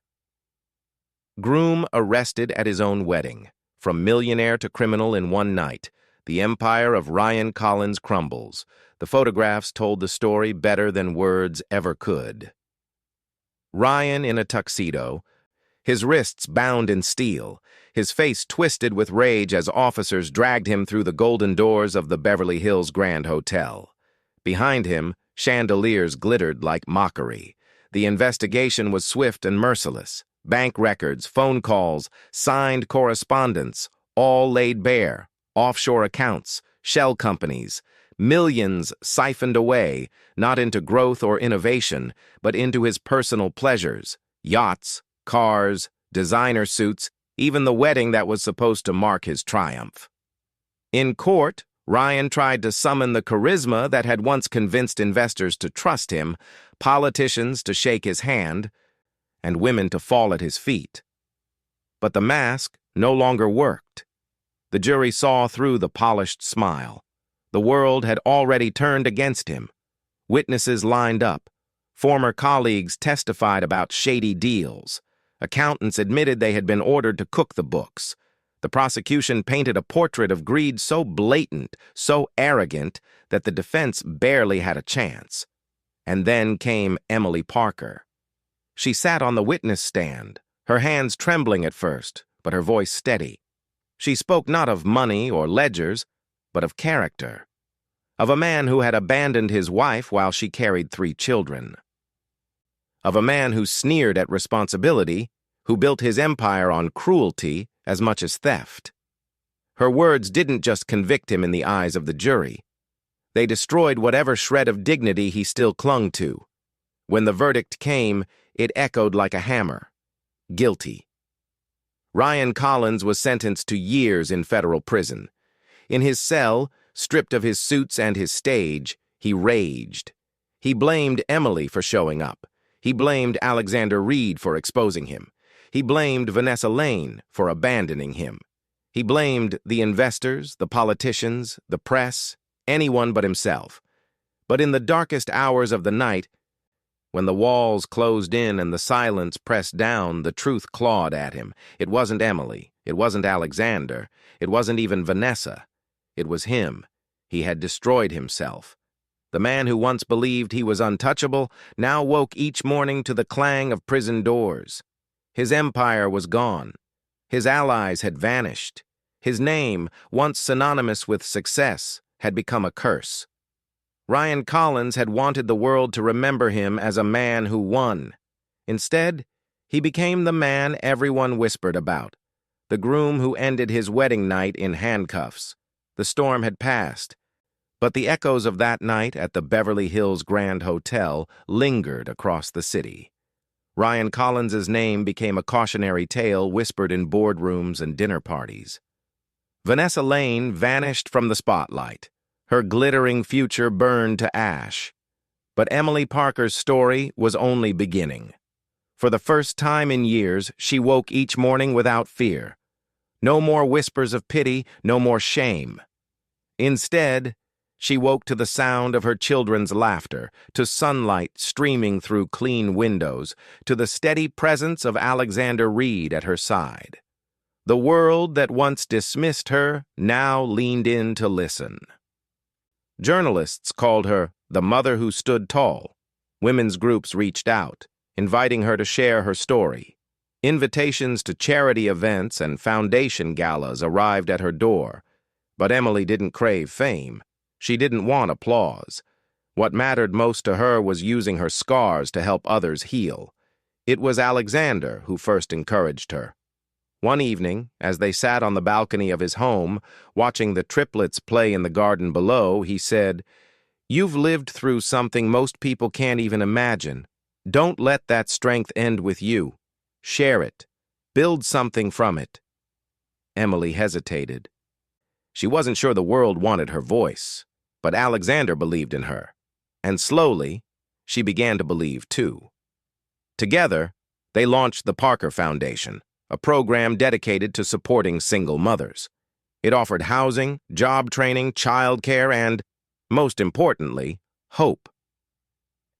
Groom arrested at his own wedding. From millionaire to criminal in one night, the empire of Ryan Collins crumbles. The photographs told the story better than words ever could. Ryan in a tuxedo, his wrists bound in steel, his face twisted with rage as officers dragged him through the golden doors of the Beverly Hills Grand Hotel. Behind him, chandeliers glittered like mockery. The investigation was swift and merciless. Bank records, phone calls, signed correspondence, all laid bare. Offshore accounts, shell companies, millions siphoned away, not into growth or innovation, but into his personal pleasures, yachts, cars, designer suits, even the wedding that was supposed to mark his triumph. In court, Ryan tried to summon the charisma that had once convinced investors to trust him, politicians to shake his hand, and women to fall at his feet. But the mask no longer worked. The jury saw through the polished smile. The world had already turned against him. Witnesses lined up. Former colleagues testified about shady deals. Accountants admitted they had been ordered to cook the books. The prosecution painted a portrait of greed so blatant, so arrogant, that the defense barely had a chance. And then came Emily Parker. She sat on the witness stand, her hands trembling at first, but her voice steady. She spoke not of money or ledgers, but of character. Of a man who had abandoned his wife while she carried 3 children. Of a man who sneered at responsibility, who built his empire on cruelty as much as theft. Her words didn't just convict him in the eyes of the jury. They destroyed whatever shred of dignity he still clung to. When the verdict came, it echoed like a hammer. Guilty. Ryan Collins was sentenced to years in federal prison. In his cell, stripped of his suits and his stage, he raged. He blamed Emily for showing up. He blamed Alexander Reed for exposing him. He blamed Vanessa Lane for abandoning him. He blamed the investors, the politicians, the press, anyone but himself. But in the darkest hours of the night, when the walls closed in and the silence pressed down, the truth clawed at him. It wasn't Emily. It wasn't Alexander. It wasn't even Vanessa. It was him. He had destroyed himself. The man who once believed he was untouchable now woke each morning to the clang of prison doors. His empire was gone. His allies had vanished. His name, once synonymous with success, had become a curse. Ryan Collins had wanted the world to remember him as a man who won. Instead, he became the man everyone whispered about, the groom who ended his wedding night in handcuffs. The storm had passed, but the echoes of that night at the Beverly Hills Grand Hotel lingered across the city. Ryan Collins's name became a cautionary tale whispered in boardrooms and dinner parties. Vanessa Lane vanished from the spotlight. Her glittering future burned to ash. But Emily Parker's story was only beginning. For the first time in years, she woke each morning without fear. No more whispers of pity, no more shame. Instead, she woke to the sound of her children's laughter, to sunlight streaming through clean windows, to the steady presence of Alexander Reed at her side. The world that once dismissed her now leaned in to listen. Journalists called her the mother who stood tall. Women's groups reached out, inviting her to share her story. Invitations to charity events and foundation galas arrived at her door. But Emily didn't crave fame. She didn't want applause. What mattered most to her was using her scars to help others heal. It was Alexander who first encouraged her. One evening, as they sat on the balcony of his home, watching the triplets play in the garden below, he said, "You've lived through something most people can't even imagine. Don't let that strength end with you. Share it. Build something from it." Emily hesitated. She wasn't sure the world wanted her voice, but Alexander believed in her. And slowly, she began to believe too. Together, they launched the Parker Foundation, a program dedicated to supporting single mothers. It offered housing, job training, childcare, and, most importantly, hope.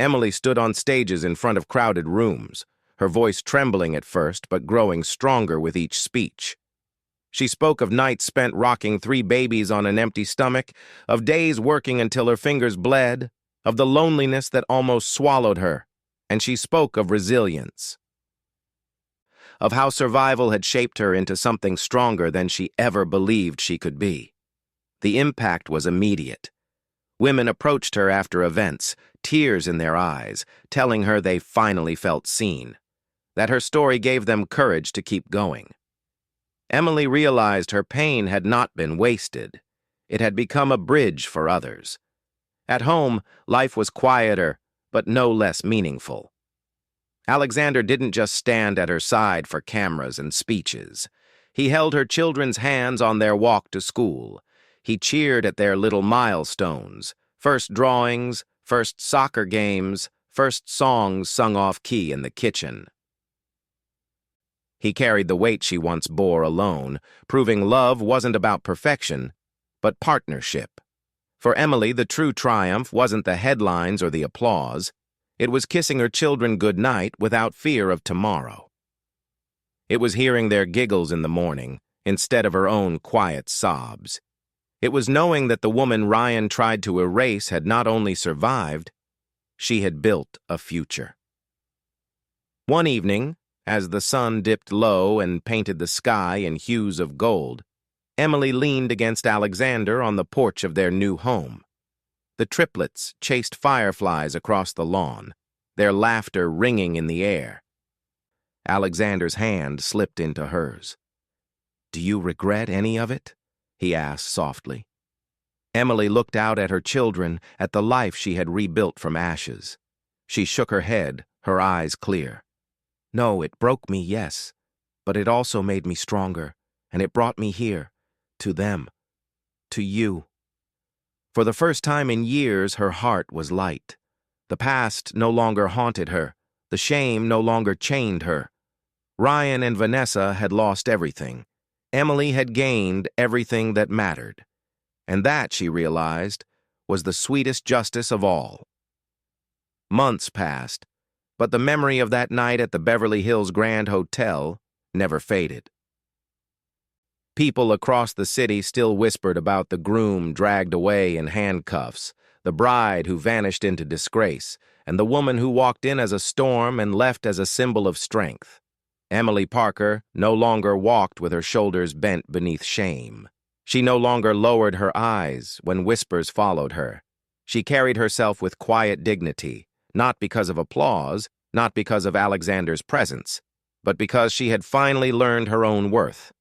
Emily stood on stages in front of crowded rooms, her voice trembling at first but growing stronger with each speech. She spoke of nights spent rocking 3 babies on an empty stomach, of days working until her fingers bled, of the loneliness that almost swallowed her, and she spoke of resilience. Of how survival had shaped her into something stronger than she ever believed she could be. The impact was immediate. Women approached her after events, tears in their eyes, telling her they finally felt seen, that her story gave them courage to keep going. Emily realized her pain had not been wasted. It had become a bridge for others. At home, life was quieter, but no less meaningful. Alexander didn't just stand at her side for cameras and speeches. He held her children's hands on their walk to school. He cheered at their little milestones, first drawings, first soccer games, first songs sung off-key in the kitchen. He carried the weight she once bore alone, proving love wasn't about perfection, but partnership. For Emily, the true triumph wasn't the headlines or the applause. It was kissing her children goodnight without fear of tomorrow. It was hearing their giggles in the morning instead of her own quiet sobs. It was knowing that the woman Ryan tried to erase had not only survived, she had built a future. One evening, as the sun dipped low and painted the sky in hues of gold, Emily leaned against Alexander on the porch of their new home. The triplets chased fireflies across the lawn, their laughter ringing in the air. Alexander's hand slipped into hers. "Do you regret any of it?" he asked softly. Emily looked out at her children, at the life she had rebuilt from ashes. She shook her head, her eyes clear. No, it broke me, yes, but it also made me stronger, and it brought me here, to them, to you. For the first time in years, her heart was light. The past no longer haunted her. The shame no longer chained her. Ryan and Vanessa had lost everything. Emily had gained everything that mattered. And that, she realized, was the sweetest justice of all. Months passed, but the memory of that night at the Beverly Hills Grand Hotel never faded. People across the city still whispered about the groom dragged away in handcuffs, the bride who vanished into disgrace, and the woman who walked in as a storm and left as a symbol of strength. Emily Parker no longer walked with her shoulders bent beneath shame. She no longer lowered her eyes when whispers followed her. She carried herself with quiet dignity, not because of applause, not because of Alexander's presence, but because she had finally learned her own worth.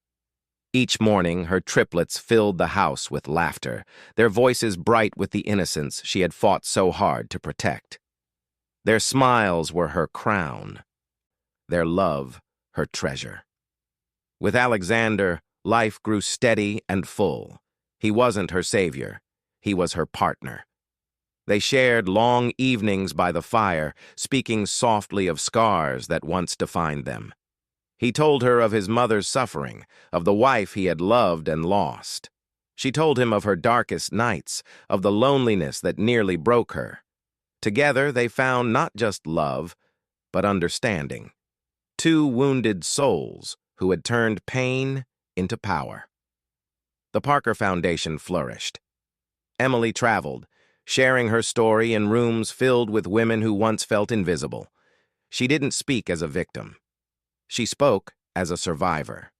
Each morning, her triplets filled the house with laughter, their voices bright with the innocence she had fought so hard to protect. Their smiles were her crown, their love her treasure. With Alexander, life grew steady and full. He wasn't her savior, he was her partner. They shared long evenings by the fire, speaking softly of scars that once defined them. He told her of his mother's suffering, of the wife he had loved and lost. She told him of her darkest nights, of the loneliness that nearly broke her. Together they found not just love, but understanding. Two wounded souls who had turned pain into power. The Parker Foundation flourished. Emily traveled, sharing her story in rooms filled with women who once felt invisible. She didn't speak as a victim. She spoke as a survivor.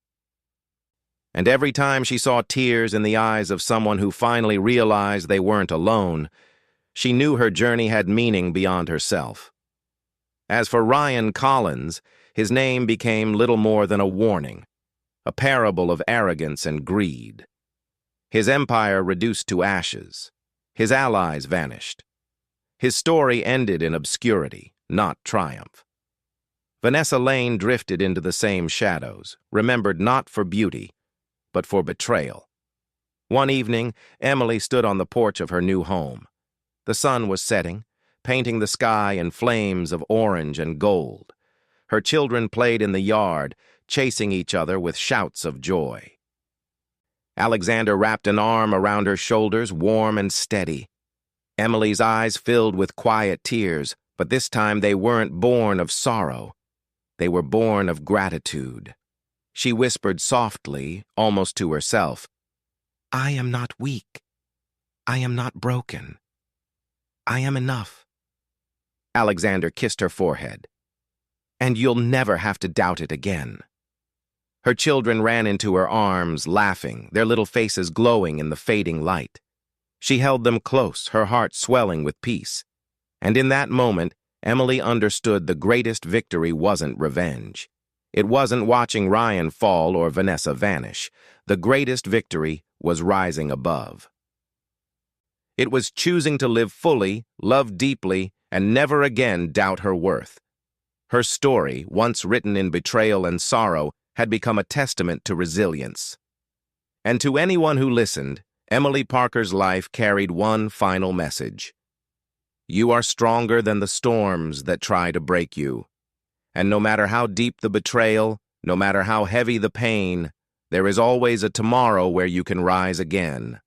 And every time she saw tears in the eyes of someone who finally realized they weren't alone, she knew her journey had meaning beyond herself. As for Ryan Collins, his name became little more than a warning, a parable of arrogance and greed. His empire reduced to ashes. His allies vanished. His story ended in obscurity, not triumph. Vanessa Lane drifted into the same shadows, remembered not for beauty, but for betrayal. One evening, Emily stood on the porch of her new home. The sun was setting, painting the sky in flames of orange and gold. Her children played in the yard, chasing each other with shouts of joy. Alexander wrapped an arm around her shoulders, warm and steady. Emily's eyes filled with quiet tears, but this time they weren't born of sorrow. They were born of gratitude. She whispered softly, almost to herself, "I am not weak. I am not broken. I am enough." Alexander kissed her forehead. "And you'll never have to doubt it again." Her children ran into her arms, laughing, their little faces glowing in the fading light. She held them close, her heart swelling with peace. And in that moment, Emily understood the greatest victory wasn't revenge. It wasn't watching Ryan fall or Vanessa vanish. The greatest victory was rising above. It was choosing to live fully, love deeply, and never again doubt her worth. Her story, once written in betrayal and sorrow, had become a testament to resilience. And to anyone who listened, Emily Parker's life carried one final message. You are stronger than the storms that try to break you. And no matter how deep the betrayal, no matter how heavy the pain, there is always a tomorrow where you can rise again.